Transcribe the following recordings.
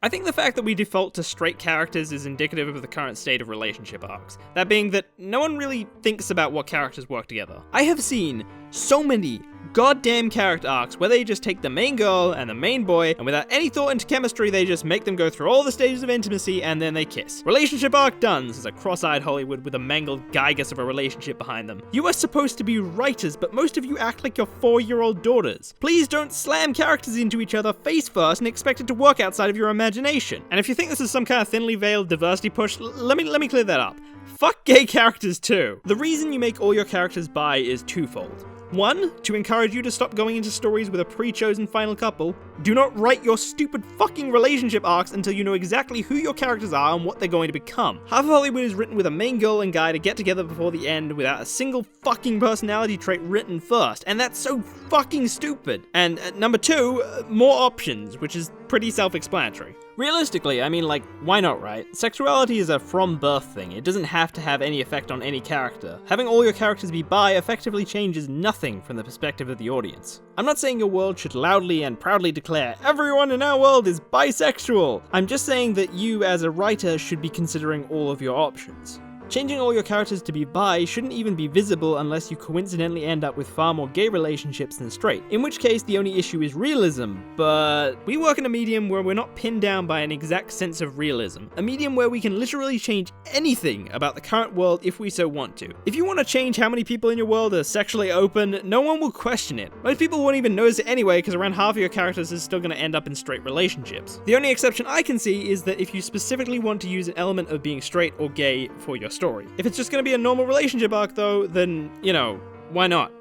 I think the fact that we default to straight characters is indicative of the current state of relationship arcs. That being that no one really thinks about what characters work together. I have seen so many goddamn character arcs where they just take the main girl and the main boy, and without any thought into chemistry, they just make them go through all the stages of intimacy and then they kiss. Relationship arc done, says a cross-eyed Hollywood with a mangled Gygus of a relationship behind them. You are supposed to be writers, but most of you act like your 4-year-old daughters. Please don't slam characters into each other face first and expect it to work outside of your imagination. And if you think this is some kind of thinly veiled diversity push, let me clear that up. Fuck gay characters too. The reason you make all your characters bi is twofold. 1, to encourage you to stop going into stories with a pre-chosen final couple. Do not write your stupid fucking relationship arcs until you know exactly who your characters are and what they're going to become. Half of Hollywood is written with a main girl and guy to get together before the end without a single fucking personality trait written first, and that's so fucking stupid. And number 2, more options, which is pretty self-explanatory. Realistically, I mean, like, why not, right? Sexuality is a from birth thing. It doesn't have to have any effect on any character. Having all your characters be bi effectively changes nothing from the perspective of the audience. I'm not saying your world should loudly and proudly declare, everyone in our world is bisexual! I'm just saying that you, as a writer, should be considering all of your options. Changing all your characters to be bi shouldn't even be visible unless you coincidentally end up with far more gay relationships than straight, in which case the only issue is realism, but we work in a medium where we're not pinned down by an exact sense of realism, a medium where we can literally change anything about the current world if we so want to. If you want to change how many people in your world are sexually open, no one will question it. Most people won't even notice it anyway because around half of your characters is still going to end up in straight relationships. The only exception I can see is that if you specifically want to use an element of being straight or gay for your story. If it's just going to be a normal relationship arc though, then, you know, why not?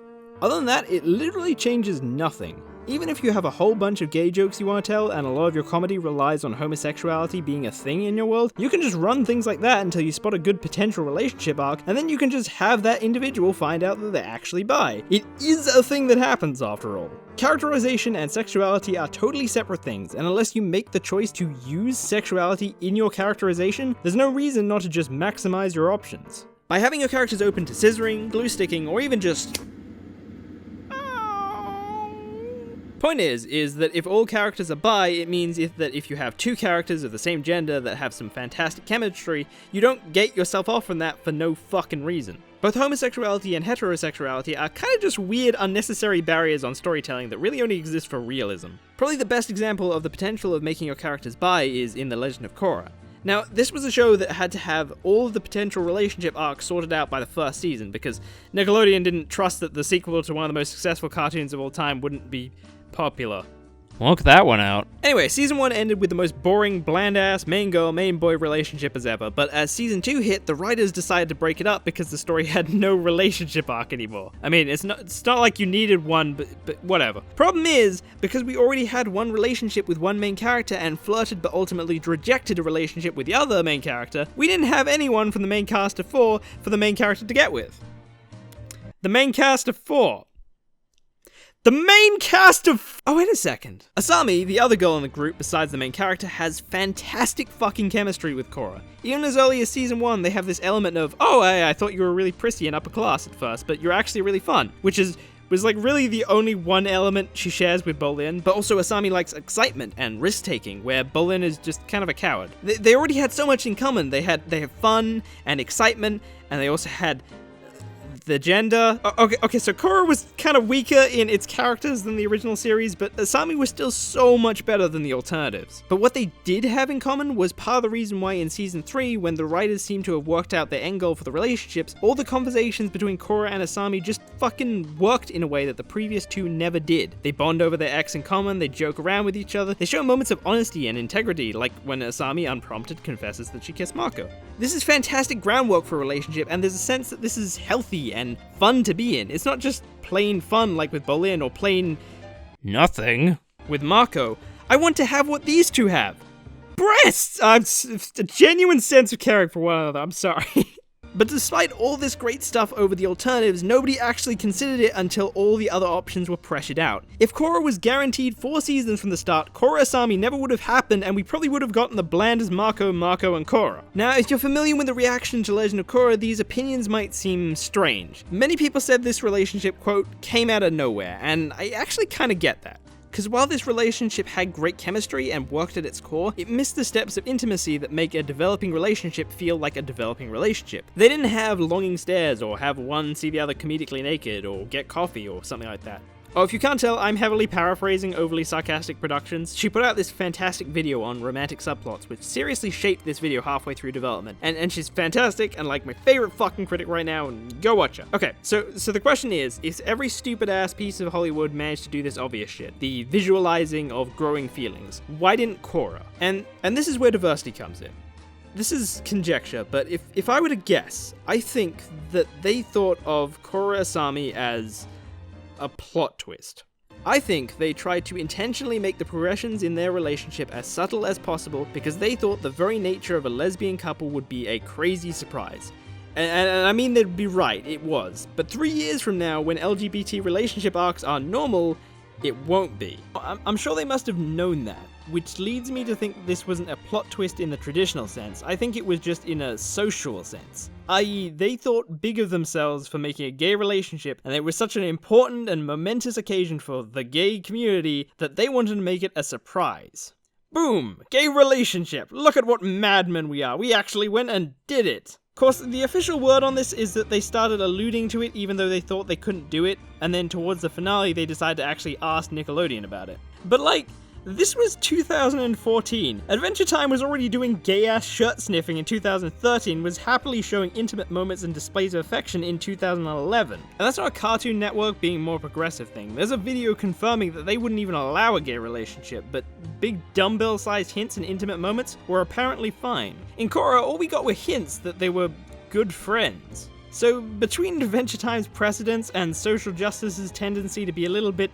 Other than that, it literally changes nothing. Even if you have a whole bunch of gay jokes you want to tell and a lot of your comedy relies on homosexuality being a thing in your world, you can just run things like that until you spot a good potential relationship arc, and then you can just have that individual find out that they're actually bi. It is a thing that happens after all. Characterization and sexuality are totally separate things, and unless you make the choice to use sexuality in your characterization, there's no reason not to just maximize your options. By having your characters open to scissoring, glue sticking, or even just point is that if all characters are bi, it means that if you have 2 characters of the same gender that have some fantastic chemistry, you don't gate yourself off from that for no fucking reason. Both homosexuality and heterosexuality are kind of just weird, unnecessary barriers on storytelling that really only exist for realism. Probably the best example of the potential of making your characters bi is in The Legend of Korra. Now, this was a show that had to have all of the potential relationship arcs sorted out by the first season, because Nickelodeon didn't trust that the sequel to one of the most successful cartoons of all time wouldn't be popular. Look that one out. Anyway, season 1 ended with the most boring, bland-ass main girl, main boy relationship as ever, but as season 2 hit, the writers decided to break it up because the story had no relationship arc anymore. I mean, it's not like you needed one, but whatever. Problem is, because we already had one relationship with one main character and flirted but ultimately rejected a relationship with the other main character, we didn't have anyone from the main cast of 4 for the main character to get with. The main cast of 4. The main cast of... Oh, wait a second. Asami, the other girl in the group besides the main character, has fantastic fucking chemistry with Korra. Even as early as season 1, they have this element of, oh, I thought you were really prissy and upper class at first, but you're actually really fun, which was like really the only one element she shares with Bolin, but also Asami likes excitement and risk-taking, where Bolin is just kind of a coward. They already had so much in common. They have fun and excitement, and they also had the gender. Okay, so Korra was kind of weaker in its characters than the original series, but Asami was still so much better than the alternatives. But what they did have in common was part of the reason why in season 3, when the writers seemed to have worked out their end goal for the relationships, all the conversations between Korra and Asami just fucking worked in a way that the previous 2 never did. They bond over their ex in common, they joke around with each other, they show moments of honesty and integrity, like when Asami unprompted confesses that she kissed Mako. This is fantastic groundwork for a relationship, and there's a sense that this is healthy and fun to be in. It's not just plain fun like with Bolin or plain nothing with Mako. I want to have what these 2 have. Breasts! A genuine sense of caring for one another, I'm sorry. But despite all this great stuff over the alternatives, nobody actually considered it until all the other options were pressured out. If Korra was guaranteed 4 seasons from the start, Korra Asami never would have happened, and we probably would have gotten the bland as Mako, and Korra. Now, if you're familiar with the reaction to Legend of Korra, these opinions might seem strange. Many people said this relationship, quote, came out of nowhere, and I actually kinda get that. Because while this relationship had great chemistry and worked at its core, it missed the steps of intimacy that make a developing relationship feel like a developing relationship. They didn't have longing stares, or have one see the other comedically naked, or get coffee, or something like that. Oh, if you can't tell, I'm heavily paraphrasing overly sarcastic productions. She put out this fantastic video on Romantic Subplots, which seriously shaped this video halfway through development. And she's fantastic, and like my favorite fucking critic right now, and go watch her. Okay, so the question is every stupid ass piece of Hollywood managed to do this obvious shit? The visualizing of growing feelings. Why didn't Korra? And this is where diversity comes in. This is conjecture, but if I were to guess, I think that they thought of Korra Asami as a plot twist. I think they tried to intentionally make the progressions in their relationship as subtle as possible because they thought the very nature of a lesbian couple would be a crazy surprise. And I mean, they'd be right, it was. But 3 years from now, when LGBT relationship arcs are normal, it won't be. I'm sure they must have known that, which leads me to think this wasn't a plot twist in the traditional sense. I think it was just in a social sense. I.e., they thought big of themselves for making a gay relationship, and it was such an important and momentous occasion for the gay community that they wanted to make it a surprise. Boom! Gay relationship! Look at what madmen we are! We actually went and did it! Of course, the official word on this is that they started alluding to it even though they thought they couldn't do it, and then towards the finale they decided to actually ask Nickelodeon about it. But like, this was 2014. Adventure Time was already doing gay-ass shirt sniffing in 2013, was happily showing intimate moments and displays of affection in 2011. And that's not a Cartoon Network being more progressive thing. There's a video confirming that they wouldn't even allow a gay relationship, but big dumbbell-sized hints and intimate moments were apparently fine. In Korra, all we got were hints that they were good friends. So, between Adventure Time's precedence and social justice's tendency to be a little bit,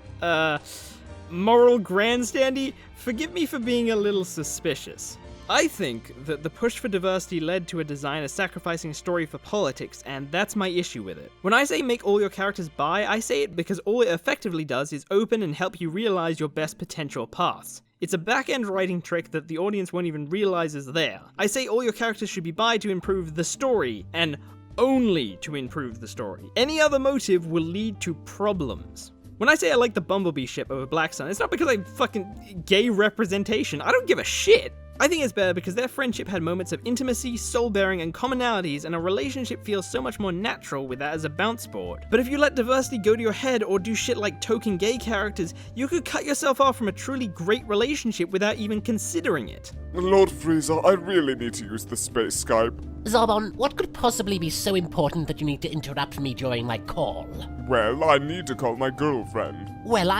moral grandstandy, forgive me for being a little suspicious. I think that the push for diversity led to a designer sacrificing story for politics, and that's my issue with it. When I say make all your characters bi, I say it because all it effectively does is open and help you realize your best potential paths. It's a back-end writing trick that the audience won't even realize is there. I say all your characters should be bi to improve the story, and only to improve the story. Any other motive will lead to problems. When I say I like the Bumblebee ship over Black Sun, it's not because I fucking gay representation. I don't give a shit. I think it's better because their friendship had moments of intimacy, soul-bearing, and commonalities, and a relationship feels so much more natural with that as a bounce board. But if you let diversity go to your head or do shit like token gay characters, you could cut yourself off from a truly great relationship without even considering it. Lord Frieza, I really need to use the space Skype. Zarbon, what could possibly be so important that you need to interrupt me during my call? Well, I need to call my girlfriend. Well,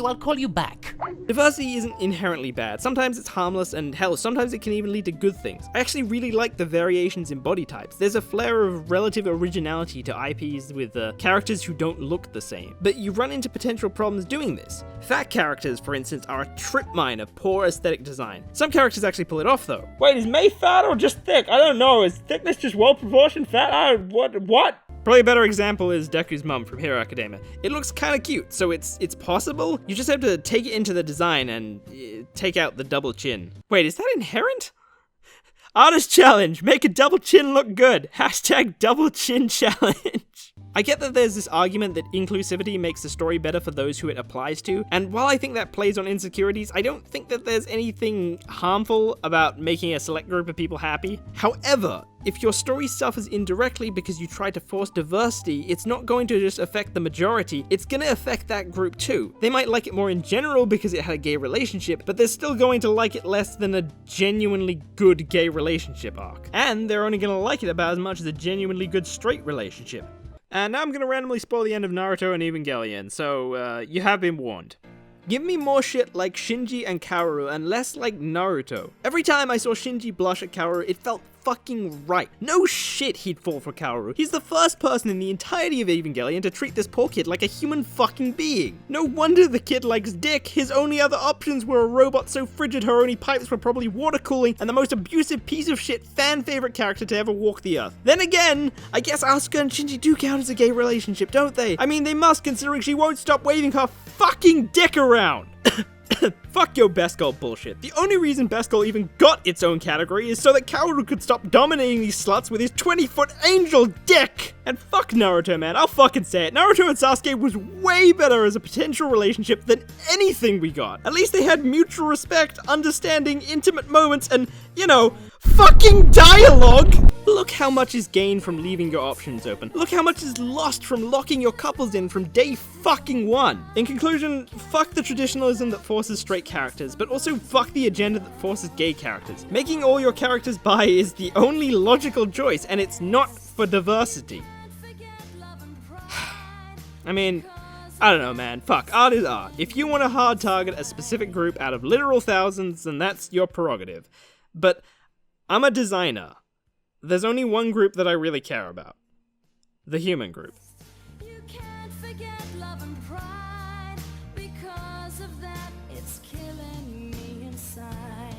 I'll call you back. Diversity isn't inherently bad. Sometimes it's harmless, and hell, sometimes it can even lead to good things. I actually really like the variations in body types. There's a flair of relative originality to IPs with characters who don't look the same. But you run into potential problems doing this. Fat characters, for instance, are a trip mine of poor aesthetic design. Some characters actually pull it off, though. Wait, is Mei fat or just thick? I don't know. Is thickness just well-proportioned fat? What? Probably a better example is Deku's mum from Hero Academia. It looks kinda cute, so it's possible. You just have to take it into the design and take out the double chin. Wait, is that inherent? Artist challenge, make a double chin look good. # double chin challenge. I get that there's this argument that inclusivity makes the story better for those who it applies to, and while I think that plays on insecurities, I don't think that there's anything harmful about making a select group of people happy. However, if your story suffers indirectly because you try to force diversity, it's not going to just affect the majority, it's gonna affect that group too. They might like it more in general because it had a gay relationship, but they're still going to like it less than a genuinely good gay relationship arc. And they're only gonna like it about as much as a genuinely good straight relationship. And now I'm gonna randomly spoil the end of Naruto and Evangelion, so you have been warned. Give me more shit like Shinji and Kaoru and less like Naruto. Every time I saw Shinji blush at Kaoru, it felt fucking right. No shit he'd fall for Kaoru. He's the first person in the entirety of Evangelion to treat this poor kid like a human fucking being. No wonder the kid likes dick. His only other options were a robot so frigid her only pipes were probably water cooling, and the most abusive piece of shit fan favorite character to ever walk the earth. Then again, I guess Asuka and Shinji do count as a gay relationship, don't they? I mean, they must, considering she won't stop waving her fucking dick around. Fuck your best girl bullshit. The only reason best girl even got its own category is so that Kaoru could stop dominating these sluts with his 20-foot angel dick! And fuck Naruto, man, I'll fucking say it. Naruto and Sasuke was way better as a potential relationship than anything we got. At least they had mutual respect, understanding, intimate moments, and, you know, fucking dialogue! Look how much is gained from leaving your options open. Look how much is lost from locking your couples in from day fucking one. In conclusion, fuck the traditionalism that forces straight characters, but also fuck the agenda that forces gay characters. Making all your characters bi is the only logical choice, and it's not for diversity. I mean, I don't know, man. Fuck, art is art. If you want to hard target a specific group out of literal thousands, then that's your prerogative. But I'm a designer. There's only one group that I really care about. The human group. You can't forget love and pride. Because of that, it's killing me inside.